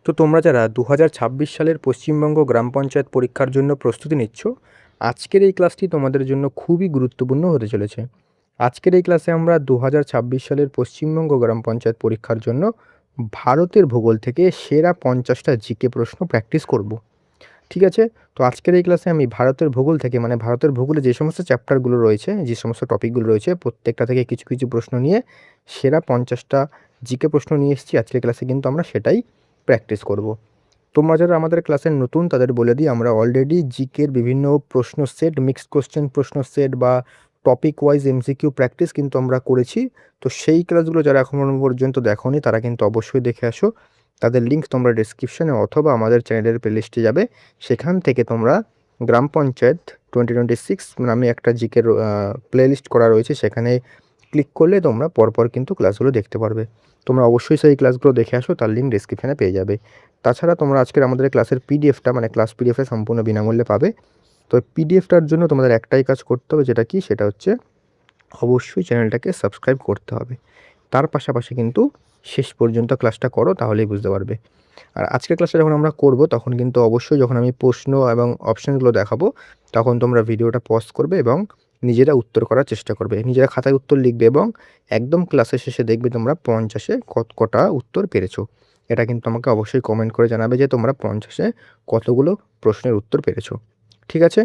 তো তোমরা যারা 2026 সালের পশ্চিমবঙ্গ গ্রাম পঞ্চায়েত পরীক্ষার জন্য প্রস্তুতি নিচ্ছ, আজকের এই ক্লাসটি তোমাদের জন্য খুবই গুরুত্বপূর্ণ হতে চলেছে। আজকের এই ক্লাসে আমরা 2026 সালের পশ্চিমবঙ্গ গ্রাম পঞ্চায়েত পরীক্ষার জন্য ভারতের ভূগোল থেকে সেরা 50টা জিকে প্রশ্ন প্র্যাকটিস করব। ঠিক আছে? তো আজকের এই ক্লাসে আমি ভারতের ভূগোল থেকে মানে ভারতের ভূগোলে যে সমস্ত চ্যাপ্টারগুলো রয়েছে, যে সমস্ত টপিকগুলো রয়েছে প্রত্যেকটা থেকে কিছু, কিছু প্রশ্ন নিয়ে সেরা 50টা জিকে প্রশ্ন নিয়ে এসেছি। আজকের ক্লাসে কিন্তু আমরা সেটাই প্র্যাকটিস করব। তোমরা যারা আমাদের ক্লাসে নতুন তাদের বলে দিই, আমরা অলরেডি জিকের বিভিন্ন প্রশ্ন সেট, মিক্সড কোয়েশ্চেন প্রশ্ন সেট বা টপিক ওয়াইজ এমসিকিউ প্র্যাকটিস কিন্তু আমরা করেছি। তো সেই ক্লাসগুলো যারা এখনো পর্যন্ত দেখোনি তারা কিন্তু অবশ্যই দেখে আসো। তাদের লিঙ্ক তোমরা ডেসক্রিপশনে অথবা আমাদের চ্যানেলের প্লেলিস্টে যাবে। সেখান থেকে তোমরা গ্রাম পঞ্চায়েত 2026 নামে একটা জিকের প্লেলিস্ট করা রয়েছে, সেখানে ক্লিক করলে তোমরা পরপর কিন্তু ক্লাসগুলো দেখতে পারবে। তোমরা অবশ্যই সেই ক্লাসগুলো দেখে আসো, তার লিঙ্ক ডেসক্রিপশনে পেয়ে যাবে। তাছাড়া তোমরা আজকের আমাদের ক্লাসের পিডিএফটা মানে ক্লাস পিডিএফটা সম্পূর্ণ বিনামূল্যে পাবে। তো পিডিএফটার জন্য তোমাদের একটাই কাজ করতে হবে, যেটা কি সেটা হচ্ছে অবশ্যই চ্যানেলটাকে সাবস্ক্রাইব করতে হবে। তার পাশাপাশি কিন্তু শেষ পর্যন্ত ক্লাসটা করো, তাহলেই বুঝতে পারবে। আর আজকের ক্লাসটা যখন আমরা করব তখন কিন্তু অবশ্যই যখন আমি প্রশ্ন এবং অপশানগুলো দেখাবো তখন তোমরা ভিডিওটা পজ করবে এবং নিজেরা উত্তর করার চেষ্টা করবে। নিজেরা খাতায় উত্তর লিখবে এবং একদম ক্লাসের শেষে দেখবে তোমরা 50-এ কটা উত্তর পেরেছো। এটা কিন্তু আমাকে অবশ্যই কমেন্ট করে জানাবে যে তোমরা 50-এ কতগুলো প্রশ্নের উত্তর পেরেছো। ঠিক আছে?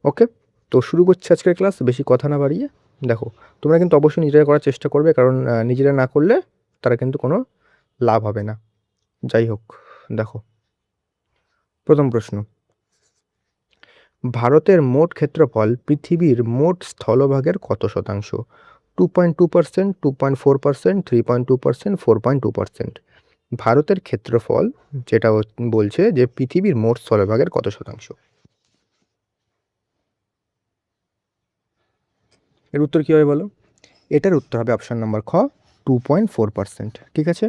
ওকে? তো শুরু করছি আজকের ক্লাস বেশি কথা না বাড়িয়ে। দেখো, তোমরা কিন্তু অবশ্যই নিজেরা করার চেষ্টা করবে, কারণ নিজেরা না করলে তারা কিন্তু কোনো লাভ হবে না। যাই হোক, দেখো প্রথম প্রশ্ন, ভারতের মোট ক্ষেত্রফল পৃথিবীর মোট স্থলভাগের কত শতাংশ? 2.2%, 2.4%, 3.2%, 4.2%। ভারতের ক্ষেত্রফল যেটা বলছে যে পৃথিবীর মোট স্থলভাগের কত শতাংশ? এর উত্তর কী হবে বলো? এটার উত্তর হবে অপশান নম্বর খ, 2.4%। ঠিক আছে?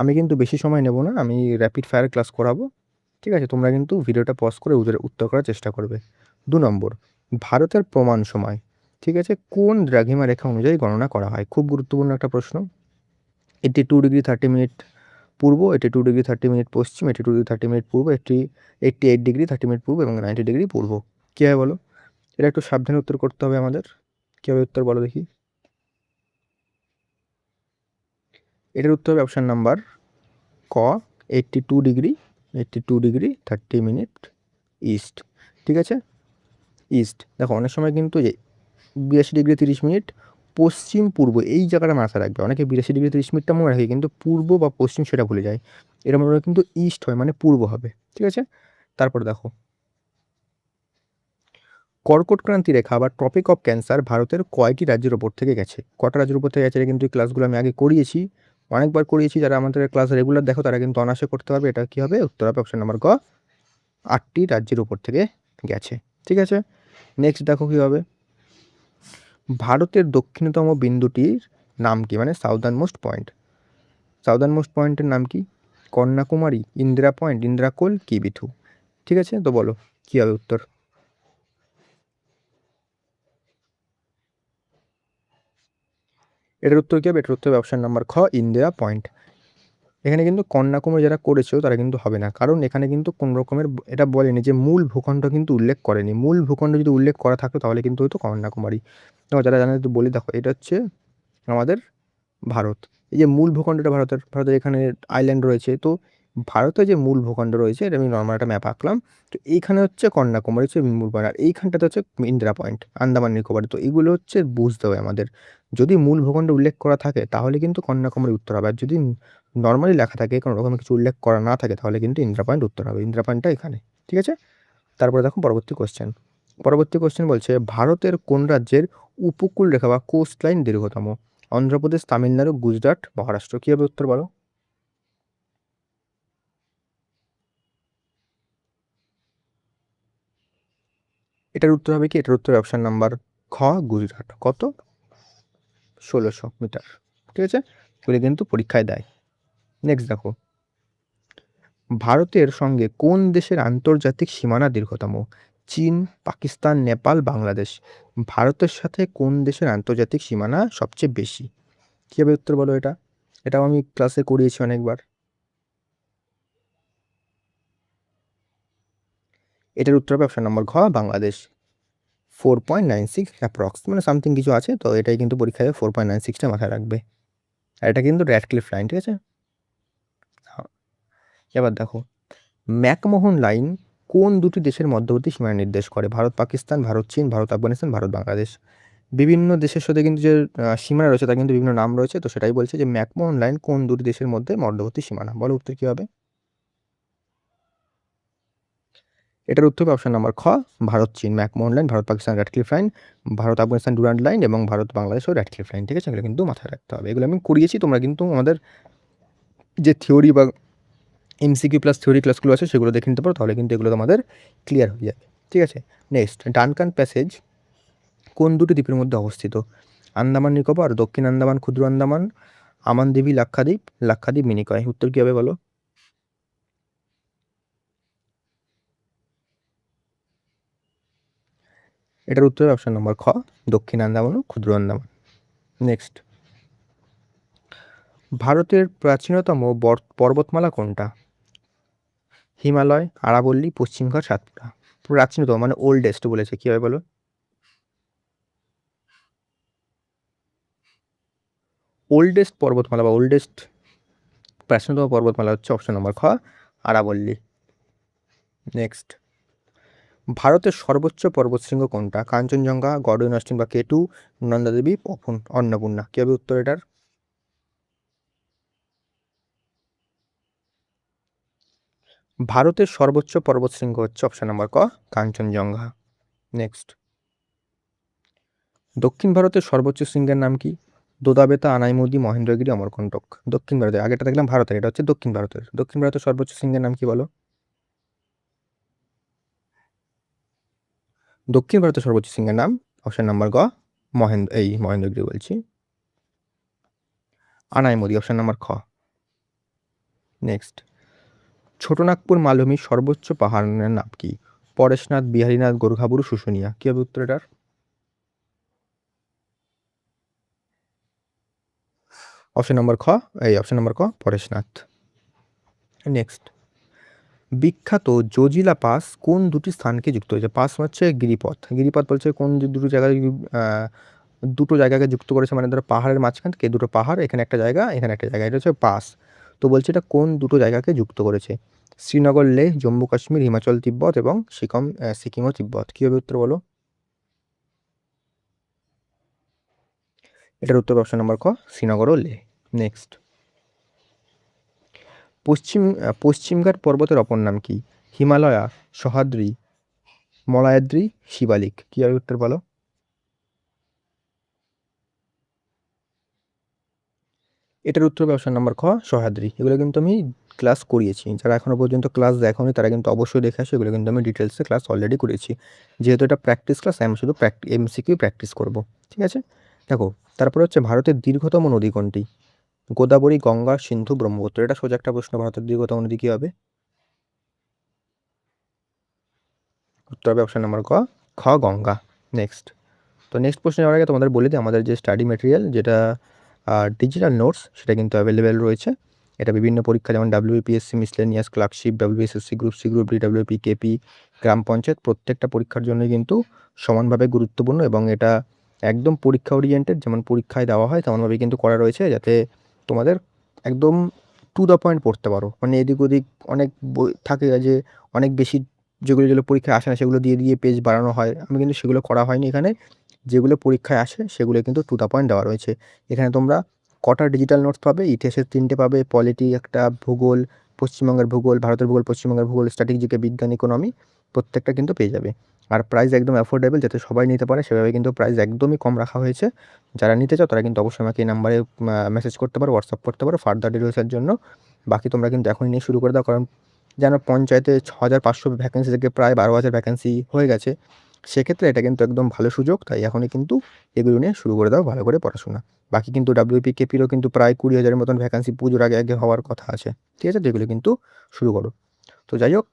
আমি কিন্তু বেশি সময় নেব না, আমি র্যাপিড ফায়ার ক্লাস করাবো। ঠিক আছে? তোমরা কিন্তু ভিডিওটা পজ করে উত্তর করার চেষ্টা করবে। 2 নম্বর, ভারতের প্রমাণ সময়, ঠিক আছে, কোন দ্রাঘিমা রেখা অনুযায়ী গণনা করা হয়? খুব গুরুত্বপূর্ণ একটা প্রশ্ন। 82 ডিগ্রি 30 মিনিট পূর্ব, 82 ডিগ্রি 30 মিনিট পশ্চিম, 82 ডিগ্রি 30 মিনিট পূর্ব, 88 ডিগ্রি 30 মিনিট পূর্ব এবং 90 ডিগ্রি পূর্ব। কী হয় বলো? এটা একটু সাবধানে উত্তর করতে হবে আমাদের। কী হবে উত্তর বলো দেখি? এটার উত্তর হবে অপশান নাম্বার ক, 82 ডিগ্রি 82 ডিগ্রি 30 মিনিট ইস্ট। ঠিক আছে? ইস্ট। দেখো অনেক সময় কিন্তু যে 82 ডিগ্রি 30 মিনিট পশ্চিম পূর্ব এই জায়গাটা মাথায় রাখবে। অনেকে 82 ডিগ্রি 30 মিনিটটা মনে রাখে কিন্তু পূর্ব বা পশ্চিম সেটা ভুলে যায়। এরকমভাবে কিন্তু ইস্ট হয় মানে পূর্ব হবে। ঠিক আছে? তারপর দেখো, কর্কটক্রান্তি রেখা বা ট্রপিক অফ ক্যান্সার ভারতের কয়টি রাজ্যের ওপর থেকে গেছে? কটা রাজ্যের উপর থেকে গেছে? এটা কিন্তু এই ক্লাসগুলো আমি আগে করিয়েছি, অনেকবার করিয়েছি। যারা আমাদের ক্লাস রেগুলার দেখো তারা কিন্তু অনায়াসে করতে পারবে। এটা কী হবে? উত্তর হবে অপশন নাম্বার ক, 8টি রাজ্যের উপর থেকে গেছে। ঠিক আছে? নেক্সট দেখো কী হবে, ভারতের দক্ষিণতম বিন্দুটির নাম কি? মানে southern most point, southern most পয়েন্টের নাম কি? কন্যাকুমারী, ইন্দিরা পয়েন্ট, ইন্দিরা কোল, কি বিথু? ঠিক আছে? তো বলো কী হবে উত্তর? এটার উত্তর কী হবে? এটার উত্তর হবে অপশান নাম্বার খ, ইন্দিরা পয়েন্ট। এখানে কিন্তু কন্যাকুমারী যারা করেছো তারা কিন্তু হবে না, কারণ এখানে কিন্তু কোনো রকমের এটা বলেনি যে মূল ভূখণ্ড কিন্তু উল্লেখ করেনি। মূল ভূখণ্ড যদি উল্লেখ করা থাকতো তাহলে কিন্তু হতো কন্যাকুমারী। দেখো যারা জানে তো বলি, দেখো এটা হচ্ছে আমাদের ভারত। এই যে মূল ভূখণ্ডটা ভারতের এখানে আইল্যান্ড রয়েছে। তো ভারতের যে মূল ভূখণ্ড রয়েছে, এটা আমি নর্মাল একটা ম্যাপ আঁকলাম। তো এইখানে হচ্ছে কন্যাকুমারী হচ্ছে মূল পয়েন্ট, আর এইখানটাতে হচ্ছে ইন্দিরা পয়েন্ট, আন্দামান নিকোবর। তো এগুলো হচ্ছে বুঝতে হবে আমাদের। যদি মূল ভূখণ্ড উল্লেখ করা থাকে তাহলে কিন্তু কন্যাকুমারী উত্তর হবে, আর যদি নর্মালি লেখা থাকে কোনো রকম কিছু উল্লেখ করা না থাকে তাহলে কিন্তু ইন্দিরা পয়েন্ট উত্তর হবে। ইন্দিরা পয়েন্টটা এখানে। ঠিক আছে? তারপরে দেখো পরবর্তী কোশ্চেন। পরবর্তী কোশ্চেন বলছে ভারতের কোন রাজ্যের উপকূল রেখা বা কোস্ট লাইন দীর্ঘতম? অন্ধ্রপ্রদেশ, তামিলনাড়ু, গুজরাট, মহারাষ্ট্র। কী হবে উত্তর বলো? এটার উত্তর হবে কি? এটার উত্তর অপশান নাম্বার খ, গুজরাট। কত? 1600 মিটার। ঠিক আছে? এগুলো কিন্তু পরীক্ষায় দেয়। নেক্সট দেখো, ভারতের সঙ্গে কোন দেশের আন্তর্জাতিক সীমানা দীর্ঘতম? চীন, পাকিস্তান, নেপাল, বাংলাদেশ। ভারতের সাথে কোন দেশের আন্তর্জাতিক সীমানা সবচেয়ে বেশি? কী হবে উত্তর বলো এটা? এটাও আমি ক্লাসে করিয়েছি অনেকবার। এটার উত্তর হবে অপশন নম্বর ঘ, বাংলাদেশ। 4.96 অ্যাপ্রক্স, মানে সামথিং কিছু আছে, তো এটাই কিন্তু পরীক্ষায় 4.96টা মাথায় রাখবে। আর এটা কিন্তু র্যাডক্লিফ লাইন, ঠিক আছে। এবার দেখো, ম্যাকমোহন লাইন কোন দুটি দেশের মধ্যবর্তী সীমানা নির্দেশ করে? ভারত পাকিস্তান, ভারত চীন, ভারত আফগানিস্তান, ভারত বাংলাদেশ। বিভিন্ন দেশের সাথে কিন্তু যে সীমানা রয়েছে তার কিন্তু বিভিন্ন নাম রয়েছে, তো সেটাই বলছে যে ম্যাকমোহন লাইন কোন দুটি দেশের মধ্যে মধ্যবর্তী সীমানা। বলো উত্তর কী হবে? এটার উত্তর হবে অপশন নাম্বার খ, ভারত চীন। McMahon line, Bharat Pakistan Radcliffe line, Bharat Afghanistan Durand line এবং ভারত বাংলাদেশও র্যাডক্লিফ লাইন, ঠিক আছে। এগুলো কিন্তু মাথায় রাখতে হবে, এগুলো আমি করিয়েছি। তোমরা কিন্তু আমাদের যে থিওরি বা এমসিকিউ প্লাস থিওরি ক্লাসগুলো আছে সেগুলো দেখে নিতে পারো, তাহলে কিন্তু এগুলো তোমাদের ক্লিয়ার হয়ে যাবে, ঠিক আছে। নেক্সট, ডানকান প্যাসেজ কোন দুটি দ্বীপের মধ্যে অবস্থিত? আন্দামান নিকোবর, দক্ষিণ আন্দামান, ক্ষুদ্র আন্দামান, আমানদ্বীপী লাক্ষাদ্বীপ, লাক্ষাদ্বীপ মিনিকয়। উত্তর কী হবে বলো? এটার উত্তর হবে অপশন নম্বর খ, দক্ষিণ আন্দামান ও ক্ষুদ্র আন্দামান। নেক্সট, ভারতের প্রাচীনতম পর্বতমালা কোনটা? হিমালয়, আরাবল্লী, পশ্চিমঘাট, সাতপুরা। প্রাচীনতম মানে ওল্ডেস্ট বলেছে, কী হবে বলো? ওল্ডেস্ট পর্বতমালা বা ওল্ডেস্ট প্রাচীনতম পর্বতমালা হচ্ছে অপশন নম্বর খ, আরাবল্লী। নেক্সট, ভারতের সর্বোচ্চ পর্বতশৃঙ্গ কোনটা? কাঞ্চনজঙ্ঘা, গর্ডন অস্টিন বা কেটু, নন্দাদেবী, অন্নপূর্ণা। কী হবে উত্তর এটার? ভারতের সর্বোচ্চ পর্বতশৃঙ্গ হচ্ছে অপশন নম্বর ক, কাঞ্চনজঙ্ঘা। নেক্সট, দক্ষিণ ভারতের সর্বোচ্চ শৃঙ্গের নাম কি? দোদাবেতা, আনাইমুদি, মহেন্দ্রগিরি, অমরকণ্টক। দক্ষিণ ভারতের, আগেটা দেখলাম ভারতের, এটা হচ্ছে দক্ষিণ ভারতের। দক্ষিণ ভারতের সর্বোচ্চ শৃঙ্গের নাম কি বলো? দক্ষিণ ভারতের সর্বোচ্চ শৃঙ্গের নাম অপশন নাম্বার গ, মহেন্দ্রগিরি বলছি, আনাইমুদি অপশন নাম্বার খ। নেক্সট, ছোটনাগপুর মালভূমির সর্বোচ্চ পাহাড়ের নাম কি? পরেশনাথ, বিহারীনাথ, গোর্খাবুরু, শুশুনিয়া। কি হবে উত্তর এটার? অপশন নম্বর খ, অপশন নম্বর ক, পরেশনাথ। নেক্সট, বিখ্যাত জজিলা পাস কোন দুটি স্থানকে যুক্ত হয়েছে? পাস হচ্ছে গিরিপথ, গিরিপথ বলছে কোন দুটো জায়গায়, দুটো জায়গাকে যুক্ত করেছে, মানে ধরো পাহাড়ের মাঝখান থেকে দুটো পাহাড়, এখানে একটা জায়গা, এখানে একটা জায়গা, এটা হচ্ছে পাস। তো বলছে এটা কোন দুটো জায়গাকে যুক্ত করেছে? শ্রীনগর, লেহ, জম্মু কাশ্মীর, হিমাচল তিব্বত এবং সিকিম ও তিব্বত। কী হবে উত্তর বলো? এটার উত্তর অপশন নম্বর ক, শ্রীনগর ও লেহ। নেক্সট, পশ্চিমঘাট পর্বতের অপর নাম কি? হিমালয়া, সহ্যাদ্রি, মলায়াদ্রি, শিবালিক। কী হবে উত্তর বলো? এটার উত্তর হবে অপশন নাম্বার খ, সহ্যাদ্রি। এগুলো কিন্তু আমি ক্লাস করিয়েছি, যারা এখনও পর্যন্ত ক্লাস দেখোনি তারা কিন্তু অবশ্যই দেখে আসো, এগুলো কিন্তু আমি ডিটেলসে ক্লাস অলরেডি করেছি। যেহেতু এটা প্র্যাকটিস ক্লাস, আমি শুধু এমসিকিউ প্র্যাকটিস করব, ঠিক আছে। দেখো, তারপরে হচ্ছে ভারতের দীর্ঘতম নদী কোনটি? গোদাবরী, গঙ্গা, সিন্ধু, ব্রহ্মপুত্র। এটা সোজা একটা প্রশ্ন, ভারতের দীর্ঘতম নদী কী হবে? উত্তর হবে অপশন নাম্বার খ, গঙ্গা। নেক্সট, তো নেক্সট প্রশ্নে যাওয়ার আগে তোমাদের বলে দিই, আমাদের যে স্টাডি মেটেরিয়াল যেটা ডিজিটাল নোটস, সেটা কিন্তু অ্যাভেলেবেল রয়েছে। এটা বিভিন্ন পরীক্ষা যেমন WBPSC, miscellaneous, clerkship, WBSSC group C, group D, WP, KP, গ্রাম পঞ্চায়েত, প্রত্যেকটা পরীক্ষার জন্যই কিন্তু সমানভাবে গুরুত্বপূর্ণ এবং এটা একদম পরীক্ষা ওরিয়েন্টেড, যেমন পরীক্ষায় দেওয়া হয় তেমনভাবে কিন্তু করা রয়েছে, যাতে তোমাদের একদম টু দ্য পয়েন্ট পড়তে পারো। মানে এদিক ওদিক অনেক বই থাকে যে অনেক বেশি যেগুলো পরীক্ষায় আসে না সেগুলো দিয়ে দিয়ে পেজ বাড়ানো হয়, আমি কিন্তু সেগুলো করা হয়নি এখানে। যেগুলো পরীক্ষায় আসে সেগুলো কিন্তু টু দ্য পয়েন্ট দেওয়া রয়েছে। এখানে তোমরা কটা ডিজিটাল নোটস পাবে? ইতিহাসের 3টে পাবে, পলিটি একটা, ভূগোল, পশ্চিমবঙ্গের ভূগোল, ভারতের ভূগোল, পশ্চিমবঙ্গের ভূগোল, স্ট্র্যাটেজিকে, বিজ্ঞান, ইকোনমি, প্রত্যেকটা কিন্তু পেয়ে যাবে। আর প্রাইস একদম অ্যাফোর্ডেবল, যাতে সবাই নিতে পারে সেভাবে কিন্তু প্রাইস একদমই কম রাখা হয়েছে। যারা নিতে চাও তারা কিন্তু অবশ্যই আমাকে এই নাম্বারে মেসেজ করতে পারো, হোয়াটসঅ্যাপ করতে পারো ফার্দার ডিটেলসের জন্য। বাকি তোমরা কিন্তু এখনই নিয়ে শুরু করে দাও, কারণ যেন পঞ্চায়েতে 6,500 ভ্যাকেন্সি থেকে প্রায় 12,000 ভ্যাকেন্সি হয়ে গেছে। সেক্ষেত্রে এটা কিন্তু একদম ভালো সুযোগ, তাই এখনই কিন্তু এগুলো নিয়ে শুরু করে দাও ভালো করে পড়াশোনা। বাকি কিন্তু ডাব্লিউপি, কেপিরও কিন্তু প্রায় 20,000-এর মতন ভ্যাকেন্সি পুজোর আগে আগে হওয়ার কথা আছে, ঠিক আছে। তো এগুলো কিন্তু শুরু করো। তো যাই হোক,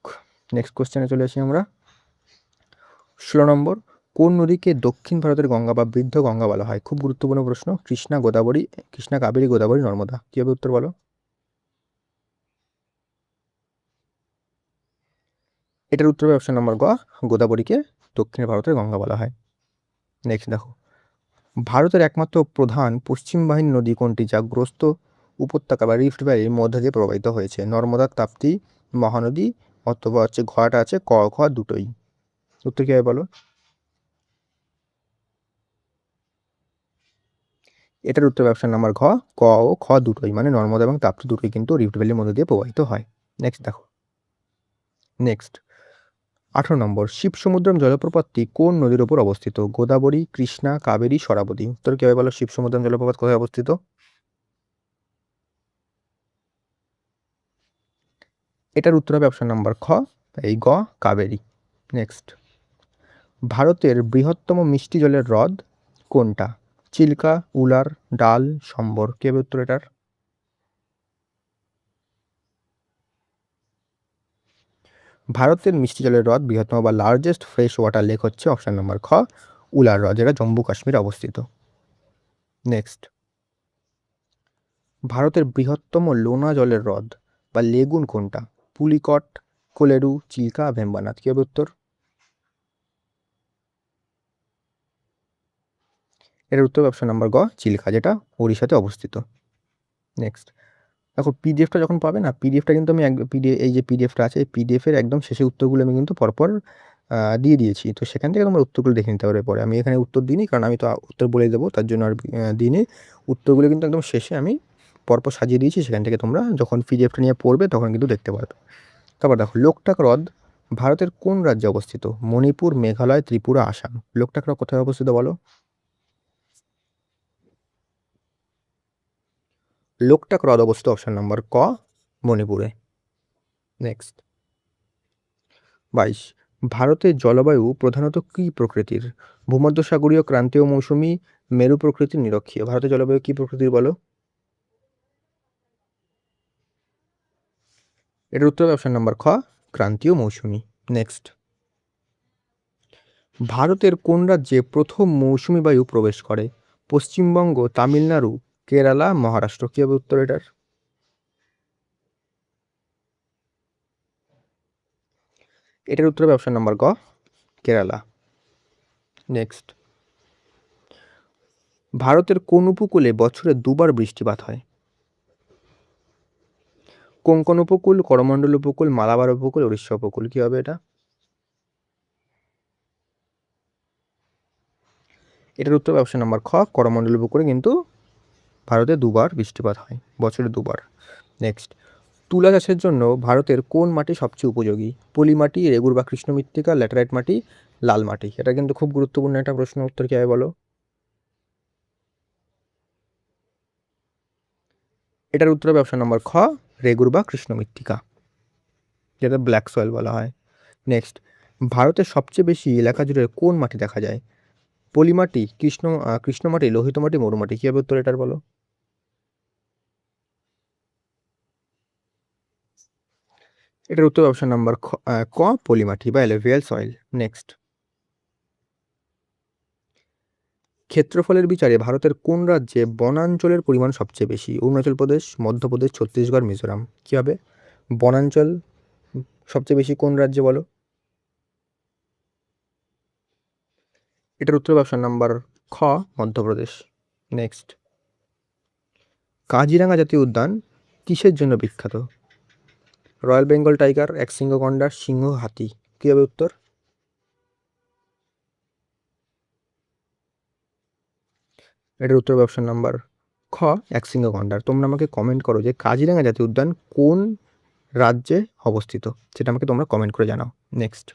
নেক্সট কোশ্চেনে চলে আসি আমরা। 16 নম্বর, কোন নদীকে দক্ষিণ ভারতের গঙ্গা বা বৃদ্ধ গঙ্গা বলা হয়? খুব গুরুত্বপূর্ণ প্রশ্ন। কৃষ্ণা, গোদাবরী, কৃষ্ণা, কাবেরী, গোদাবরী, নর্মদা। কী হবে উত্তর বলো? এটার উত্তর হবে অপশন নাম্বার গ, গোদাবরীকে দক্ষিণ ভারতের গঙ্গা বলা হয়। নেক্সট দেখো, ভারতের একমাত্র প্রধান পশ্চিম বাহিনী নদী কোনটি যা গ্রস্ত উপত্যকা বা রিফট ভ্যালির মধ্যে দিয়ে প্রবাহিত হয়েছে? নর্মদা, তাপ্তি, মহানদী, অথবা হচ্ছে ঘটা আছে ক খ দুটোই। উত্তর কি হবে বলো? এটার উত্তর অপশন নাম্বার ঘ, ক ও খ দুটোই, মানে নর্মদা এবং তাপ্তি দুটোই কিন্তু রিফট ভ্যালির মধ্যে দিয়ে প্রবাহিত হয়। নেক্সট দেখো, নেক্সট 18 নম্বর, শিবসমুদ্রম জলপ্রপাতটি কোন নদীর ওপর অবস্থিত? গোদাবরী, কৃষ্ণা, কাবেরী, সরাবতী। উত্তর কি হবে বলো? শিবসমুদ্রম জলপ্রপাত কোথায় অবস্থিত? এটার উত্তর হবে অপশন নাম্বার খ, এই গ, কাবেরী। নেক্সট, ভারতের বৃহত্তম মিষ্টি জলের হ্রদ কোনটা? চিল্কা, উলার, ডাল, সম্বর। কি হবে উত্তর এটার? ভারতের মিষ্টি জলের হ্রদ বৃহত্তম বা লার্জেস্ট ফ্রেশ ওয়াটার লেক হচ্ছে অপশন নাম্বার খ, উলার হ্রদ, যেটা জম্মু কাশ্মীরে অবস্থিত। নেক্সট, ভারতের বৃহত্তম লোনা জলের হ্রদ বা লেগুন কোনটা? পুলিকট, কোলেরু, চিল্কা, ভেম্বানাথ। কি হবে উত্তর? এর উত্তর অপশন নাম্বার গ, চিল্কা, যেটা ওড়িশাতে অবস্থিত। নেক্সট দেখো, পিডিএফটা যখন পাবে না, পিডিএফটা কিন্তু আমি এই যে পিডিএফটা আছে, এই পিডিএফের একদম শেষে উত্তরগুলো আমি কিন্তু পরপর দিয়ে দিয়েছি। তো সেখান থেকে তোমরা উত্তরগুলো দেখে নিতে পারবে পরে। আমি এখানে উত্তর দিইনি, কারণ আমি তো উত্তর বলে দেবো, তার জন্য আর দিইনি। উত্তরগুলো কিন্তু একদম শেষে আমি পরপর সাজিয়ে দিয়েছি, সেখান থেকে তোমরা যখন পিডিএফটা নিয়ে পড়বে তখন কিন্তু দেখতে পারবে। তারপর দেখো, লোকটাক হ্রদ ভারতের কোন রাজ্যে অবস্থিত? মণিপুর, মেঘালয়, ত্রিপুরা, আসাম। লোকটাক হ্রদ কোথায় অবস্থিত বলো? লোকটাক হ্রদ অবস্থিত অপশন নাম্বার ক, মণিপুরে। নেক্সট 22, ভারতের জলবায়ু প্রধানত কী প্রকৃতির? ভূমধ্যসাগরীয়, ক্রান্তীয় মৌসুমী, মেরু প্রকৃতির, নিরক্ষীয়। ভারতের জলবায়ু কী প্রকৃতির বলো? এটার উত্তর অপশন নাম্বার খ, ক্রান্তীয় মৌসুমী। নেক্সট, ভারতের কোন রাজ্যে প্রথম মৌসুমী বায়ু প্রবেশ করে? পশ্চিমবঙ্গ, তামিলনাড়ু, কেরালা, মহারাষ্ট্র। কি হবে উত্তর এটার? এটার উত্তর হবে অপশন নাম্বার গ, কেরালা। নেক্সট, ভারতের কোন উপকূলে বছরে দুবার বৃষ্টিপাত হয়? কোঙ্কণ উপকূল, করমণ্ডল উপকূল, মালাবার উপকূল, উড়িষ্যা উপকূল। কি হবে এটা? এটার উত্তর অপশন নাম্বার খ, করমণ্ডল উপকূলে কিন্তু ভারতে দুবার বৃষ্টিপাত হয়, বছরে দুবার। নেক্সট, তুলা চাষের জন্য ভারতের কোন মাটি সবচেয়ে উপযোগী? পলি মাটি, রেগুর বা কৃষ্ণ মৃত্তিকা, ল্যাটেরাইট মাটি, লাল মাটি। এটা কিন্তু খুব গুরুত্বপূর্ণ একটা প্রশ্ন। উত্তর কি হবে বলো? এটার উত্তর হবে অপশন নাম্বার খ, রেগুর বা কৃষ্ণ মৃত্তিকা, যেটা ব্ল্যাক সয়েল বলা হয়। নেক্সট, ভারতের সবচেয়ে বেশি এলাকা জুড়ে কোন মাটি দেখা যায়? পলি মাটি, কৃষ্ণ মাটি, লোহিত মাটি, মরু মাটি। কি হবে উত্তর এটার বলো? এটার উত্তর অপশন নাম্বার ক, পলি মাটি বা অ্যালুভিয়াল সয়েল। নেক্সট, ক্ষেত্রফলের বিচারে ভারতের কোন রাজ্যে বনাঞ্চলের পরিমাণ সবচেয়ে বেশি? অরুণাচল প্রদেশ, মধ্যপ্রদেশ, ছত্তিশগড়, মিজোরাম। কি হবে? বনাঞ্চল সবচেয়ে বেশি কোন রাজ্যে বলো? এটার উত্তর অপশন নাম্বার খ, মধ্যপ্রদেশ। নেক্সট, কাজিরাঙা জাতীয় উদ্যান কিসের জন্য বিখ্যাত? রয়্যাল বেঙ্গল টাইগার, একশৃঙ্গ গন্ডার, সিংহ, হাতি। কি হবে উত্তর? এটার উত্তর অপশন নাম্বার খ, একশৃঙ্গ গন্ডার। তোমরা আমাকে কমেন্ট করো যে কাজিরাঙা জাতীয় উদ্যান কোন রাজ্যে অবস্থিত, সেটা আমাকে তোমরা কমেন্ট করে জানাও। নেক্সট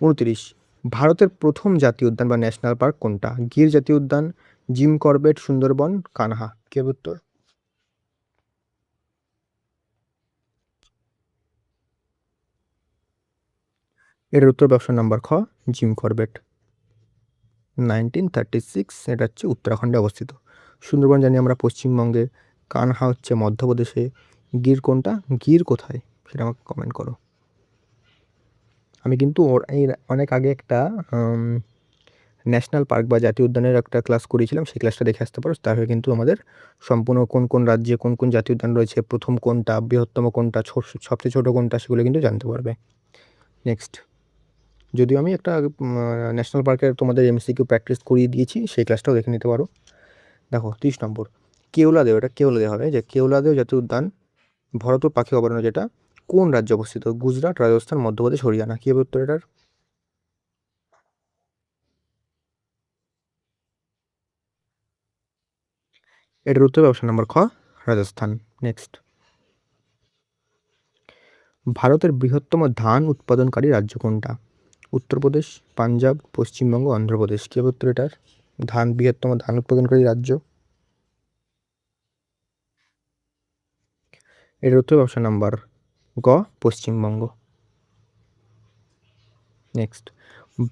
29, ভারতের প্রথম জাতীয় উদ্যান বা ন্যাশনাল পার্ক কোনটা? গির জাতীয় উদ্যান, জিম করবেট, সুন্দরবন, কানহা। কি হবে উত্তর? এর উত্তর অপশন নাম্বার খ, জিম করবেট। 1936, এটা হচ্ছে উত্তরাখণ্ডে অবস্থিত। সুন্দরবন জানি আমরা পশ্চিমবঙ্গে, কানহা হচ্ছে মধ্যপ্রদেশে, গির কোনটা? গির কোথায় সেটা আমাকে কমেন্ট করো। আমি কিন্তু এই অনেক আগে একটা ন্যাশনাল পার্ক বা জাতীয় উদ্যানের একটা ক্লাস করিয়েছিলাম, সেই ক্লাসটা দেখে আসতে পারো। তাহলে কিন্তু আমাদের সম্পূর্ণ কোন, কোন রাজ্যে কোন, কোন জাতীয় উদ্যান রয়েছে, প্রথম কোনটা, বৃহত্তম কোনটা, সবচেয়ে ছোট কোনটা সেগুলো কিন্তু জানতে পারবে। নেক্সট, যদিও আমি একটা ন্যাশনাল পার্কের তোমাদের এমসিকিউ প্র্যাকটিস করিয়ে দিয়েছি, সেই ক্লাসটাও দেখে নিতে পারো। দেখো 30 নম্বর, কেওলাদেও, এটা কেওলাদেও হবে, যে কেওলাদেও জাতীয় উদ্যান ভরতপুর পাখি অভয়ারণ্য, যেটা কোন রাজ্যে অবস্থিত? গুজরাট, রাজস্থান, মধ্যপ্রদেশ, হরিয়ানা। কী হবে উত্তর এটার? এটার উত্তর অপশন নাম্বার খ, রাজস্থান। নেক্সট, ভারতের বৃহত্তম ধান উৎপাদনকারী রাজ্য কোনটা? উত্তরপ্রদেশ, পাঞ্জাব, পশ্চিমবঙ্গ, অন্ধ্রপ্রদেশ। কী হবে উত্তর এটার? বৃহত্তম ধান উৎপাদনকারী রাজ্য, এটার উত্তর অপশন নাম্বার গ, পশ্চিমবঙ্গ। নেক্সট,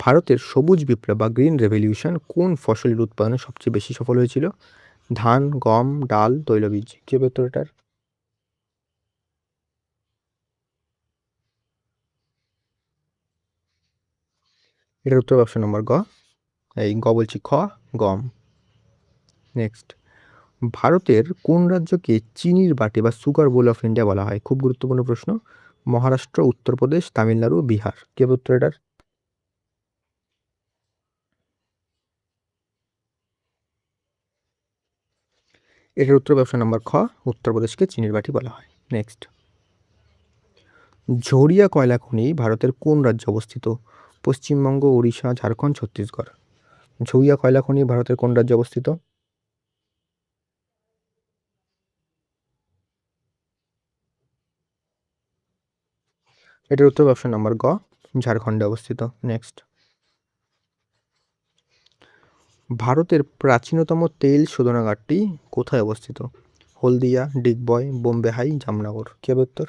ভারতের সবুজ বিপ্লব বা গ্রিন রেভলিউশন কোন ফসলের উৎপাদনে সবচেয়ে বেশি সফল হয়েছিল? ধান, গম, ডাল, তৈলবীজ। কী হবে উত্তর এটার? এটার উত্তর অপশন নম্বর গ, বলছি খ, গম। নেক্সট, ভারতের কোন রাজ্যকে চিনির বাটি বা সুগার বোল অফ ইন্ডিয়া বলা হয়? খুব গুরুত্বপূর্ণ প্রশ্ন। মহারাষ্ট্র, উত্তরপ্রদেশ, তামিলনাড়ু, বিহার। কে উত্তর এটার? এটার উত্তর অপশন নাম্বার খ, উত্তরপ্রদেশকে চিনির বাটি বলা হয়। নেক্সট, ঝরিয়া কয়লা খনি ভারতের কোন রাজ্যে অবস্থিত? পশ্চিমবঙ্গ, উড়িষ্যা, ঝাড়খণ্ড, ছত্তিশগড়। ঝরিয়া কয়লা খনি ভারতের কোন রাজ্যে অবস্থিত? এটার উত্তর অপশন নাম্বার গ, ঝাড়খণ্ডে অবস্থিত। নেক্সট, ভারতের প্রাচীনতম তেল শোধনাগারটি কোথায় অবস্থিত? হলদিয়া, ডিগবয়, বোম্বে হাই, জামনগর। কি হবে উত্তর?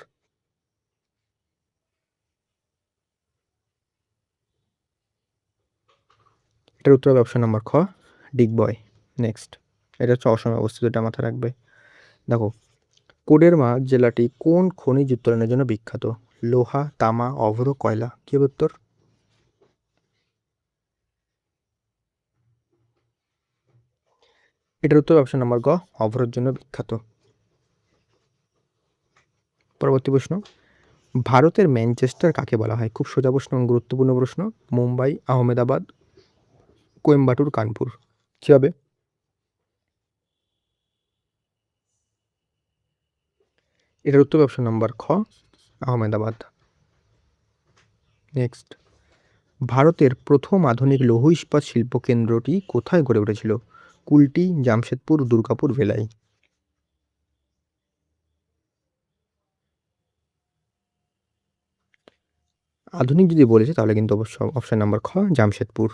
এটার উত্তর হবে অপশন নাম্বার খ, ডিগবয়। নেক্সট, এটা হচ্ছে অসমে অবস্থিত, এটা মাথায় রাখবে। দেখো, কোডেরমা জেলাটি কোন খনিজ উত্তোলনের জন্য বিখ্যাত? লোহা, তামা, অভ্র, কয়লা। কি হবে উত্তর? এটার উত্তর অপশন নাম্বার গ, অভ্রের জন্য বিখ্যাত। পরবর্তী প্রশ্ন, ভারতের ম্যানচেস্টার কাকে বলা হয়? খুব সোজা প্রশ্ন, গুরুত্বপূর্ণ প্রশ্ন। মুম্বাই, আহমেদাবাদ, কোয়েম্বাটুর, কানপুর। কি হবে? এটার উত্তর অপশন নাম্বার খ, আহমেদাবাদ। নেক্সট, ভারতের প্রথম আধুনিক লৌহ ইস্পাত শিল্প কেন্দ্রটি কোথায় গড়ে উঠেছিল? কুলটি, জামশেদপুর, দুর্গাপুর, ভেলাই। আধুনিক যদি বলেছে তাহলে কিন্তু অবশ্য অপশন নাম্বার খ, জামশেদপুর।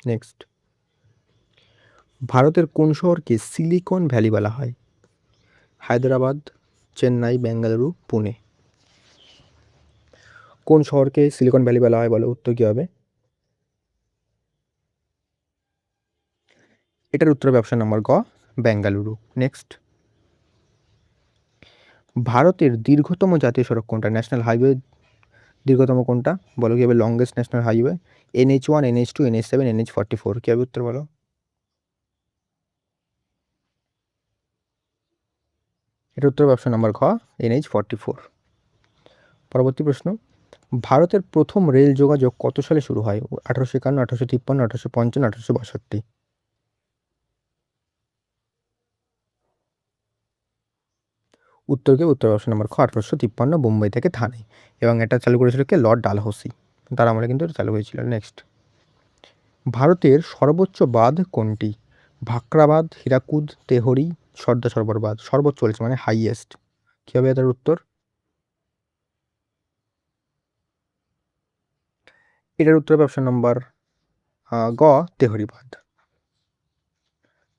নেক্সট, ভারতের কোন শহরকে সিলিকন ভ্যালি বলা হয়? হায়দ্রাবাদ, চেন্নাই, বেঙ্গালুরু, পুনে। কোন শহরকে সিলিকন ভ্যালি বলা হয় বলো, উত্তর কী হবে? এটার উত্তর হবে অপশন নাম্বার গ, বেঙ্গালুরু। নেক্সট, ভারতের দীর্ঘতম জাতীয় সড়ক কোনটা? ন্যাশনাল হাইওয়ে দীর্ঘতম কোনটা বলো, কি হবে? Longest national highway. NH1, NH2, NH7, NH44। কি হবে উত্তর বলো? এটার উত্তর হবে অপশন নাম্বার খ, NH44। পরবর্তী প্রশ্ন, ভারতের প্রথম রেল যোগাযোগ কত সালে শুরু হয়? 1851, 1853, 1855, 1862। উত্তর অপশন নাম্বার খ, 1853, বোম্বাই থেকে থানে। এবং এটা চালু করেছিল কে? লর্ড ডালহৌসি, তার আমলে কিন্তু এটা চালু হয়েছিল। নেক্সট, ভারতের সর্বোচ্চ বাঁধ কোনটি? ভাকরা বাঁধ, হীরাকুদ, তেহরি, সর্দার সরোবর বাঁধ। সর্বোচ্চ বলেছে মানে হাইয়েস্ট। কী হবে এটার উত্তর? এটার উত্তর হবে অপশন নাম্বার গ, তেহরি বাঁধ।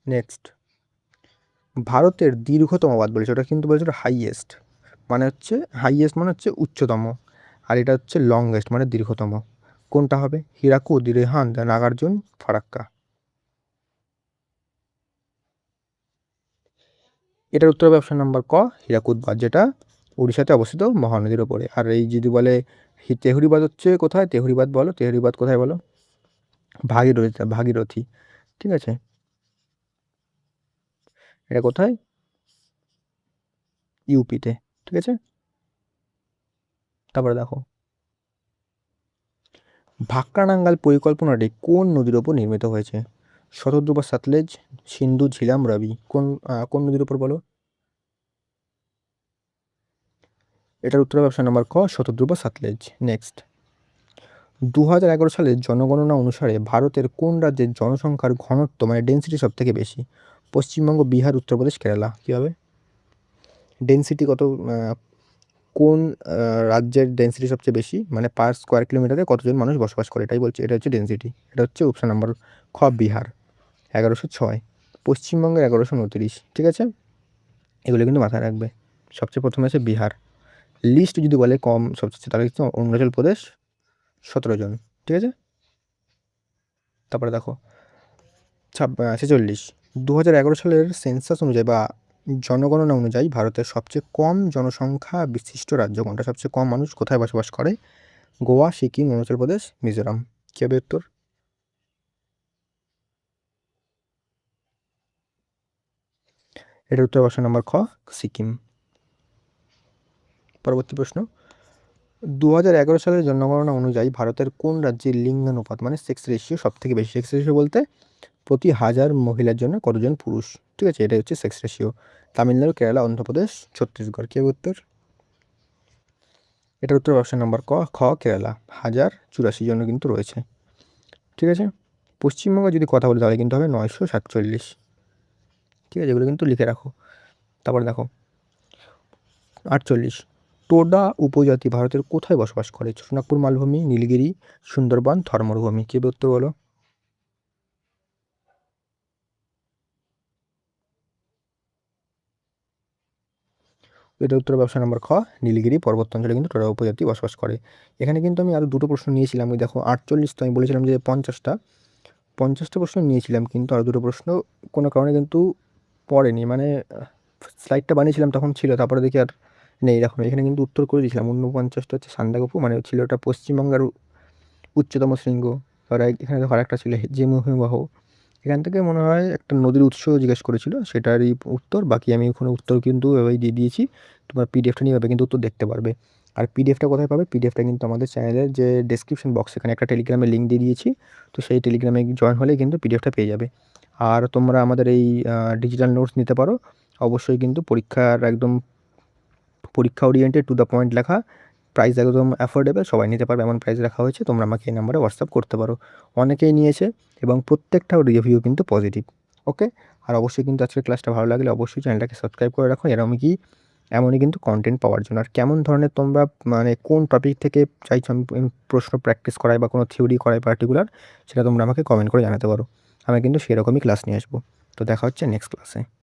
নেক্সট, ভারতের দীর্ঘতম বাঁধ বলেছে, ওটা কিন্তু বলেছিল হাইয়েস্ট, মানে হচ্ছে হাইয়েস্ট মানে হচ্ছে উচ্চতম, আর এটা হচ্ছে লংগেস্ট মানে দীর্ঘতম। কোনটা হবে? হীরাকুদ, রেহান্দ, নাগার্জুন, ফারাক্কা। এটার উত্তর হবে অপশন নাম্বার ক, হীরাকুদ বাঁধ, যেটা উড়িষ্যাতে অবস্থিত মহানদীর ওপরে। আর এই যদি বলে তেহরি বাঁধ হচ্ছে কোথায়, তেহরি বাঁধ বলো, তেহরি বাঁধ কোথায় বলো? ভাগীরথী, ঠিক আছে? এটা কোথায়? ইউপিতে, ঠিক আছে? তারপরে দেখো, ভাক্রানাঙ্গাল পরিকল্পনাটি কোন নদীর ওপর নির্মিত হয়েছে? শতদ্রু বা সাতলেজ, সিন্ধু, ঝিলাম, রাবি, কোন নদীর ওপর বলো? এটার উত্তর হবে অপশন নাম্বার ক, শতদ্রু বা সাতলেজ। নেক্সট, 2011 সালের জনগণনা অনুসারে ভারতের কোন রাজ্যের জনসংখ্যার ঘনত্ব মানে ডেন্সিটি সব থেকে বেশি? পশ্চিমবঙ্গ, বিহার, উত্তরপ্রদেশ, কেরালা। কী হবে? ডেন্সিটি কত, কোন রাজ্যের ডেন্সিটি সবচেয়ে বেশি, মানে পার স্কোয়ার কিলোমিটারে কতজন মানুষ বসবাস করে, এটাই বলছে, এটা হচ্ছে ডেন্সিটি। এটা হচ্ছে অপশন নাম্বার খ, বিহার, 1106। পশ্চিমবঙ্গের 1129, ঠিক আছে? এগুলো কিন্তু মাথায় রাখবে। সবচেয়ে প্রথমে আছে বিহার। লিস্ট যদি বলে কম সবচেয়ে, তাহলে কিন্তু অরুণাচল প্রদেশ, 17 জন, ঠিক আছে? তারপরে দেখো, 46, 2011 সালের সেন্সাস অনুযায়ী বা জনগণনা অনুযায়ী ভারতের সবচেয়ে কম জনসংখ্যা বিশিষ্ট রাজ্য কোনটা? সবচেয়ে কম মানুষ কোথায় বসবাস করে? গোয়া, সিকিম, অরুণাচল প্রদেশ, মিজোরাম। কী হবে উত্তর? এটার উত্তর অপশন নাম্বার খ, সিকিম। পরবর্তী প্রশ্ন, 2011 সালের জনগণনা অনুযায়ী ভারতের কোন রাজ্যের লিঙ্গানুপাত মানে সেক্স রেশিও সব থেকে বেশি? সেক্স রেশিও বলতে প্রতি 1000 মহিলার জন্য কতজন পুরুষ, ঠিক আছে? এটাই হচ্ছে সেক্স রেশিও। তামিলনাড়ু, কেরালা, অন্ধ্রপ্রদেশ, ছত্তিশগড়। কী হবে উত্তর? এটার উত্তর অপশন নাম্বার খ, কেরালা, 1084 জন কিন্তু রয়েছে, ঠিক আছে? পশ্চিমবঙ্গে যদি কথা বলি তাহলে কিন্তু হবে 947, ঠিক আছে? এগুলো কিন্তু লিখে রাখো। তারপরে দেখো, 48, টোডা উপজাতি ভারতের কোথায় বসবাস করে? সোনাগপুর মালভূমি, নীলগিরি, সুন্দরবন, থর মরুভূমি। কী উত্তর বলো? এটার উত্তর হবে অপশন নাম্বার খ, নীলগিরি পর্বতাঞ্চলে কিন্তু টোডা উপজাতি বসবাস করে। এখানে কিন্তু আমি আরও দুটো প্রশ্ন নিয়েছিলাম, ওই দেখো 48, তো আমি বলেছিলাম যে 50টা প্রশ্ন নিয়েছিলাম, কিন্তু আরও দুটো প্রশ্ন কোনো কারণে কিন্তু পড়েনি, মানে স্লাইডটা বানিয়েছিলাম তখন ছিল, তারপরে দেখি আর নেই এরকম। এখানে কিন্তু উত্তর করে দিয়েছিলাম। 49টা হচ্ছে সান্দাকফু, মানে ছিল ওটা পশ্চিমবঙ্গের উচ্চতম শৃঙ্গ। আর এখানে দেখো আরেকটা ছিল যে হিমবাহ। এখান থেকে মনে হয় একটা নদীর উৎস জিজ্ঞেস করেছিল, সেটারই উত্তর। বাকি আমি ওখানে উত্তর কিন্তু এভাবেই দিয়ে দিয়েছি। তোমার পিডিএফটা নিয়ে এভাবে কিন্তু উত্তর দেখতে পারবে। আর পিডিএফটা কোথায় পাবে? পিডিএফটা কিন্তু আমাদের চ্যানেলের যে ডেসক্রিপশন বক্স, এখানে একটা টেলিগ্রামের লিঙ্ক দিয়ে দিয়েছি। তো সেই টেলিগ্রামে জয়েন হলেই কিন্তু পিডিএফটা পেয়ে যাবে। আর তোমরা আমাদের এই ডিজিটাল নোটস নিতে পারো। অবশ্যই কিন্তু পরীক্ষার একদম পরীক্ষা ওরিয়েন্টেড, টু দ্য পয়েন্ট লেখা, প্রাইস একদম অ্যাফোর্ডেবল, সবাই নিতে পারবে এমন প্রাইস রাখা হয়েছে। তোমরা আমাকে এই নাম্বারে হোয়াটসঅ্যাপ করতে পারো। অনেকেই নিয়েছে এবং প্রত্যেকটা রিভিউ কিন্তু পজিটিভ। ওকে। আর অবশ্যই কিন্তু আজকের ক্লাসটা ভালো লাগলে অবশ্যই চ্যানেলটাকে সাবস্ক্রাইব করে রাখো, এমনই কিন্তু কন্টেন্ট পাওয়ার জন্য। আর কেমন ধরনের তোমরা মানে কোন টপিক থেকে চাইছো আমি প্রশ্ন প্র্যাকটিস করাই বা কোনো থিওরি করাই পার্টিকুলার, সেটা তোমরা আমাকে কমেন্ট করে জানাতে পারো। আমি কিন্তু সেরকমই ক্লাস নিয়ে আসবো। তো দেখা হচ্ছে নেক্সট ক্লাসে।